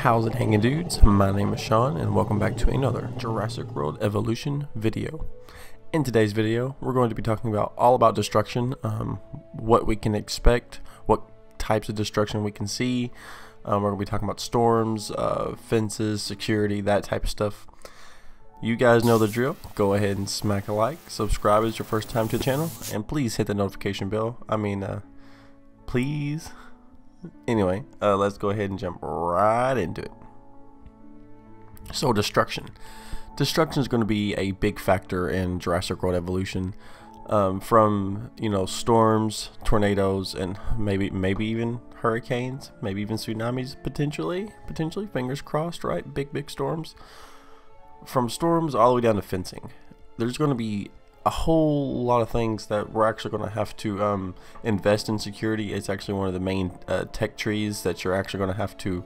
How's it hanging, dudes? My name is Sean and welcome back to another Jurassic World Evolution video. In today's video we're going to be talking about all about destruction, what we can expect, what types of destruction we can see. We're going to be talking about storms, fences, security, that type of stuff. You guys know the drill. Go ahead and smack a like, subscribe if it's your first time to the channel, and please hit the notification bell. Please. Anyway, let's go ahead and jump right into it. So destruction is going to be a big factor in Jurassic World Evolution, from storms, tornadoes, and maybe even hurricanes, maybe even tsunamis, potentially, fingers crossed, right? Big storms. From storms all the way down to fencing, there's going to be a whole lot of things that we're actually going to have to invest in security. It's actually one of the main tech trees that you're actually going to have to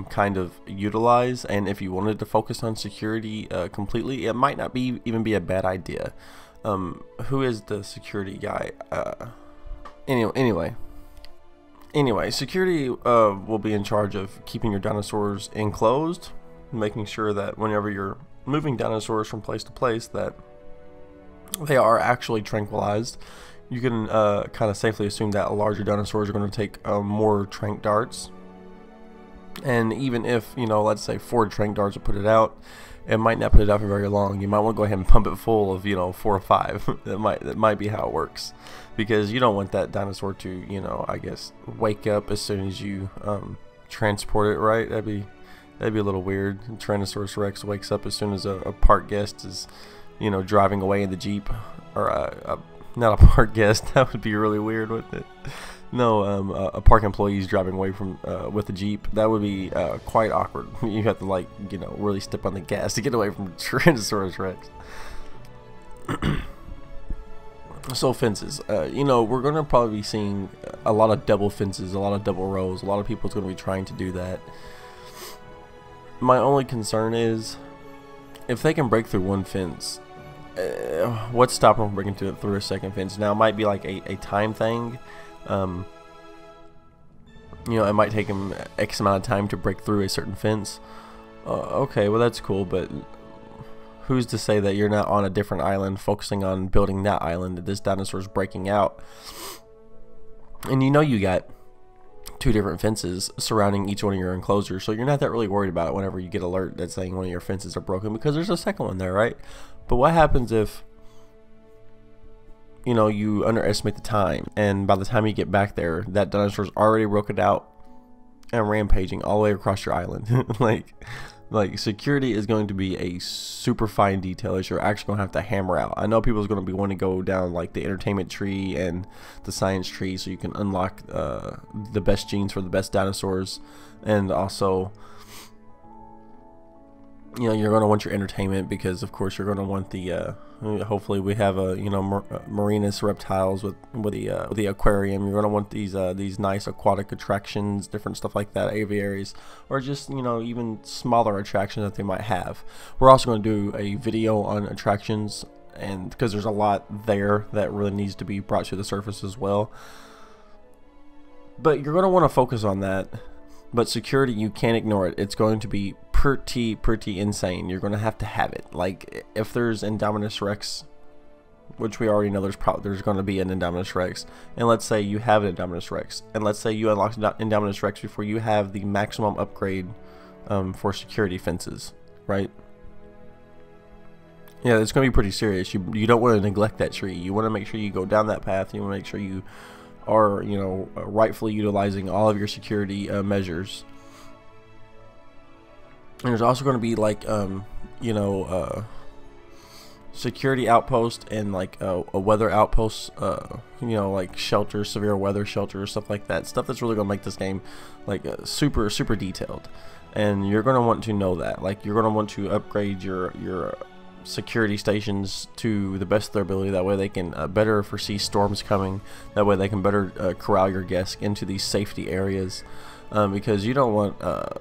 kind of utilize, and if you wanted to focus on security completely, it might not even be a bad idea. Who is the security guy? Anyway, security will be in charge of keeping your dinosaurs enclosed, making sure that whenever you're moving dinosaurs from place to place that they are actually tranquilized. You can kind of safely assume that larger dinosaurs are going to take more tranq darts, and even if let's say 4 tranq darts will put it out, it might not put it out for very long. You might want to go ahead and pump it full of 4 or 5. that might be how it works, because you don't want that dinosaur to I guess wake up as soon as you transport it, right? That'd be a little weird. Tyrannosaurus Rex wakes up as soon as a park guest is driving away in the Jeep, or not a park guest. That would be really weird, wouldn't it? No, a park employee is driving away from with the Jeep. That would be quite awkward. You have to really step on the gas to get away from Tyrannosaurus Rex. So fences, we're gonna probably be seeing a lot of double fences, a lot of double rows. A lot of people's gonna be trying to do that. My only concern is if they can break through one fence, what's stopping them from breaking through a second fence? Now it might be like a time thing. It might take them X amount of time to break through a certain fence. Okay, well that's cool, but who's to say that you're not on a different island focusing on building that island that this dinosaur's breaking out? And you got 2 different fences surrounding each one of your enclosures, so you're not that really worried about it whenever you get alert that's saying one of your fences are broken, because there's a second one there, right? But what happens if you underestimate the time, and by the time you get back there that dinosaur's already broken out and rampaging all the way across your island? like security is going to be a super fine detail that you're actually going to have to hammer out. I know people's going to be wanting to go down like the entertainment tree and the science tree so you can unlock the best genes for the best dinosaurs, and also you're going to want your entertainment, because of course you're going to want the hopefully we have a marinus reptiles with the aquarium. You're going to want these nice aquatic attractions, different stuff like that, aviaries, or just even smaller attractions that they might have. We're also going to do a video on attractions, and because there's a lot there that really needs to be brought to the surface as well. But you're going to want to focus on that. But security, you can't ignore it. It's going to be pretty insane. You're going to have it. Like, if there's Indominus Rex, which we already know there's going to be an Indominus Rex, and let's say you have an Indominus Rex, and let's say you unlock Indominus Rex before you have the maximum upgrade for security fences, right? Yeah, it's going to be pretty serious. You don't want to neglect that tree. You want to make sure you go down that path. You want to make sure you are rightfully utilizing all of your security measures. And there's also going to be like security outpost and like a weather outpost, like shelters, severe weather shelters, stuff like that, stuff that's really going to make this game like super detailed. And you're going to want to know that, like, you're going to want to upgrade your security stations to the best of their ability. That way they can better foresee storms coming. That way they can better corral your guests into these safety areas, because you don't want a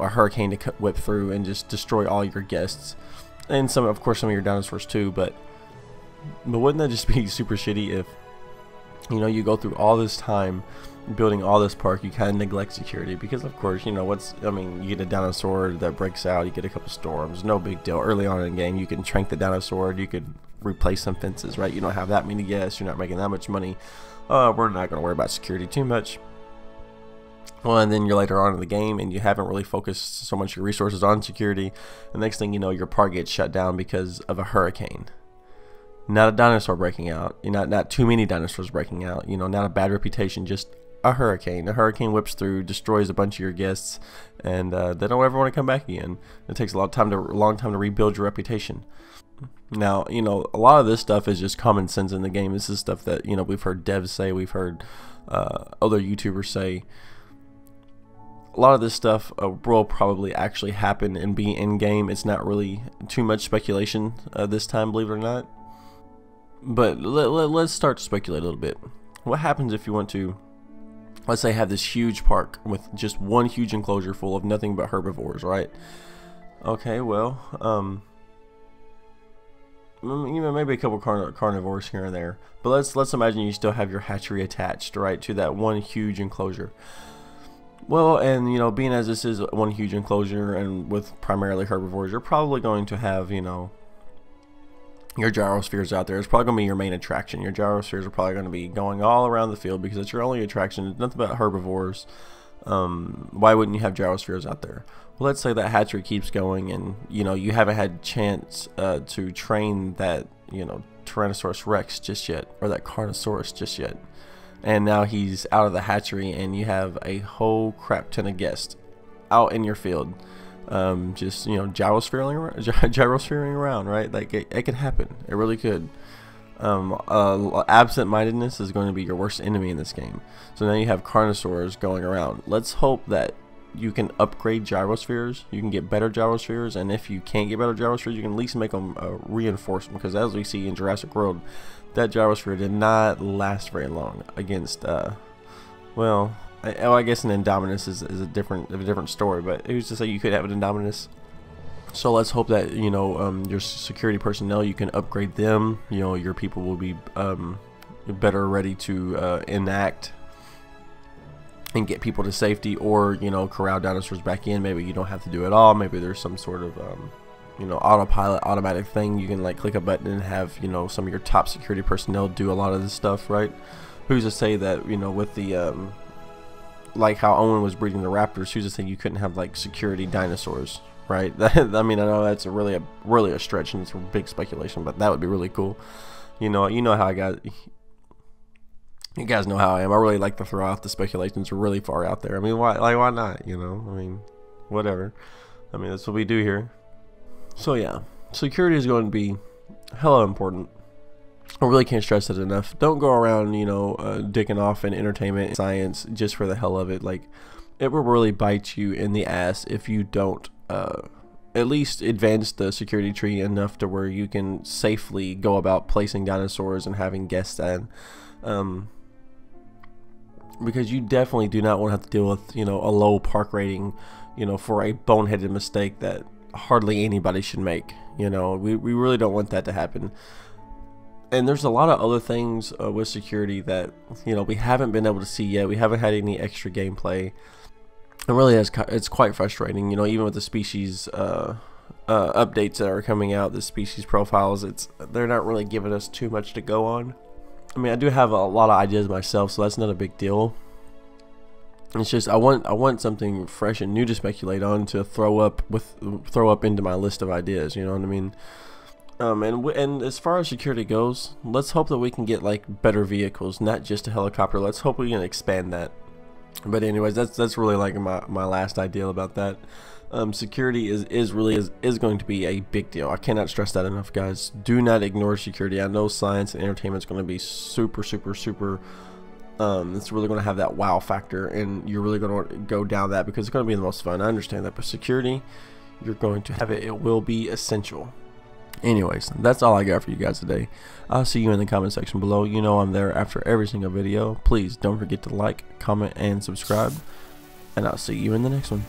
hurricane to whip through and just destroy all your guests, and of course some of your dinosaurs too. But wouldn't that just be super shitty if you go through all this time building all this park, you kind of neglect security because, of course, you know you get a dinosaur that breaks out, you get a couple storms, no big deal. Early on in the game, you can trank the dinosaur, you could replace some fences, right? You don't have that many guests, you're not making that much money. We're not going to worry about security too much. Well, and then you're later on in the game and you haven't really focused so much your resources on security. The next thing you know, your park gets shut down because of a hurricane. Not a dinosaur breaking out, not too many dinosaurs breaking out, not a bad reputation, just a hurricane. A hurricane whips through, destroys a bunch of your guests, and they don't ever want to come back again. It takes a long time to rebuild your reputation. Now, a lot of this stuff is just common sense in the game. This is stuff that we've heard devs say, we've heard other YouTubers say. A lot of this stuff will probably actually happen and be in game. It's not really too much speculation this time, believe it or not. But let's start to speculate a little bit. What happens if you want to, let's say, have this huge park with just one huge enclosure full of nothing but herbivores, right? Okay, well, maybe a couple carnivores here and there. But let's imagine you still have your hatchery attached, right, to that one huge enclosure. Well, and being as this is one huge enclosure and with primarily herbivores, you're probably going to have, your gyrospheres out there. It's probably going to be your main attraction. Your gyrospheres are probably going to be going all around the field because it's your only attraction. It's nothing but herbivores. Why wouldn't you have gyrospheres out there? Well, let's say that hatchery keeps going and you haven't had a chance to train that Tyrannosaurus Rex just yet, or that Carnosaurus just yet, and now he's out of the hatchery and you have a whole crap ton of guests out in your field. Just gyrosphering around, right? Like it could happen. It really could. Absent-mindedness is going to be your worst enemy in this game. So now you have carnosaurs going around. Let's hope that you can upgrade gyrospheres. You can get better gyrospheres, and if you can't get better gyrospheres, you can at least make them reinforce them. Because as we see in Jurassic World, that gyrosphere did not last very long against well, I guess an Indominus is a different story, but who's to say you could have an Indominus? So let's hope that your security personnel, you can upgrade them. Your people will be better ready to enact and get people to safety, or corral dinosaurs back in. Maybe you don't have to do it all. Maybe there's some sort of autopilot, automatic thing. You can like click a button and have some of your top security personnel do a lot of this stuff, right? Who's to say that with the like how Owen was breeding the raptors, who's to say you couldn't have like security dinosaurs, right? I mean, I know that's really a stretch and it's a big speculation, but that would be really cool. You know how you guys know how I am. I really like to throw out the speculations really far out there. I mean, why not? I mean, whatever. I mean, that's what we do here. So yeah, security is going to be hella important. I really can't stress it enough. Don't go around, dicking off in entertainment and science just for the hell of it. Like, it will really bite you in the ass if you don't at least advance the security tree enough to where you can safely go about placing dinosaurs and having guests in. Because you definitely do not want to have to deal with, a low park rating, for a boneheaded mistake that hardly anybody should make. We really don't want that to happen. And there's a lot of other things with security that we haven't been able to see yet. We haven't had any extra gameplay. It really it's quite frustrating. Even with the species updates that are coming out, the species profiles, they're not really giving us too much to go on. I mean, I do have a lot of ideas myself, so that's not a big deal. It's just I want something fresh and new to speculate on, to throw up into my list of ideas. You know what I mean? And as far as security goes, let's hope that we can get like better vehicles, not just a helicopter. Let's hope we can expand that. But anyways, that's really like my last idea about that. Security is going to be a big deal. I cannot stress that enough, guys. Do not ignore security. I know science and entertainment is going to be super. It's really going to have that wow factor, and you're really going to go down that because it's going to be the most fun. I understand that, but security, you're going to have it. It will be essential. Anyways, that's all I got for you guys today. I'll see you in the comment section below. I'm there after every single video. Please don't forget to like, comment, and subscribe, and I'll see you in the next one.